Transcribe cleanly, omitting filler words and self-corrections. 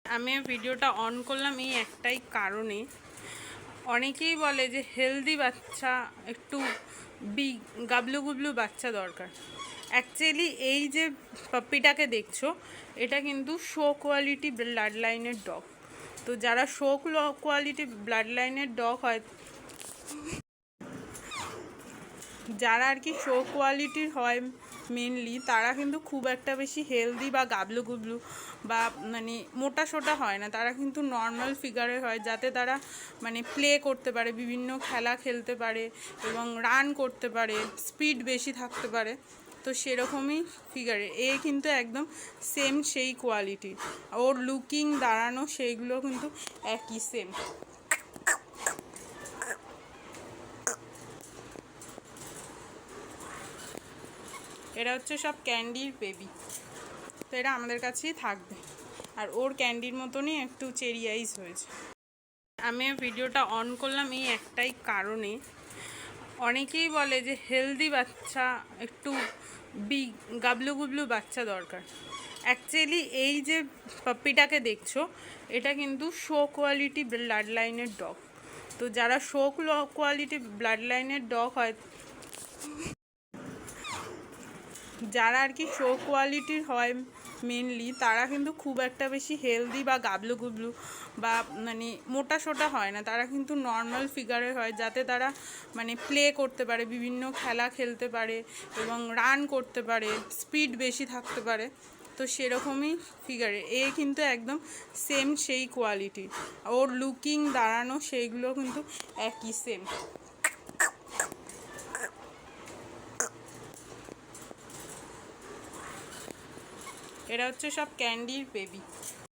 আমি ভিডিওটা অন করলাম এই একটাই কারণে, অনেকেই বলে যে হেলদি বাচ্চা একটু গাবলু গুবলু বাচ্চা দরকার। অ্যাকচুয়ালি এই যে পাপ্পিটাকে দেখছো, এটা কিন্তু শো কোয়ালিটি ব্লাড লাইনের ডগ। তো যারা শো কোয়ালিটি ব্লাড লাইনের ডগ হয়, যারা আর কি শো কোয়ালিটির হয় মেনলি, তারা কিন্তু খুব একটা বেশি হেলদি বা গাবলু গুবলু বা মানে মোটা সোটা হয় না। তারা কিন্তু নর্মাল ফিগারে হয়, যাতে তারা মানে প্লে করতে পারে, বিভিন্ন খেলা খেলতে পারে এবং রান করতে পারে, স্পিড বেশি থাকতে পারে। তো সেরকমই ফিগারে কিন্তু একদম সেম সেই কোয়ালিটি। ওর লুকিং, দাঁড়ানো, সেইগুলো কিন্তু একই সেম। এরা হচ্ছে সব ক্যান্ডির বেবি, তো এরা আমাদের কাছেই থাকবে। আর ওর ক্যান্ডির মতনই একটু চেরি আইস হয়েছে। আমি ভিডিওটা অন করলাম এই একটাই কারণে, অনেকেই বলে যে হেলদি বাচ্চা একটু গাবলু গুবলু বাচ্চা দরকার। অ্যাকচুয়ালি এই যে পাপ্পিটাকে দেখছো, এটা কিন্তু শো কোয়ালিটি ব্লাড লাইনের ডগ। তো যারা শো কোয়ালিটি ব্লাড লাইনের ডগ হয়, যারা আর কি শো কোয়ালিটির হয় মেনলি, তারা কিন্তু খুব একটা বেশি হেলদি বা গাবলু গুবলু বা মানে মোটা সোটা হয় না। তারা কিন্তু নর্মাল ফিগারে হয়, যাতে তারা মানে প্লে করতে পারে, বিভিন্ন খেলা খেলতে পারে এবং রান করতে পারে, স্পিড বেশি থাকতে পারে। তো সেরকমই ফিগারে কিন্তু একদম সেম সেই কোয়ালিটি। ওর লুকিং, দাঁড়ানো, সেইগুলো কিন্তু একই সেম। এরা হচ্ছে সব ক্যান্ডির বেবি।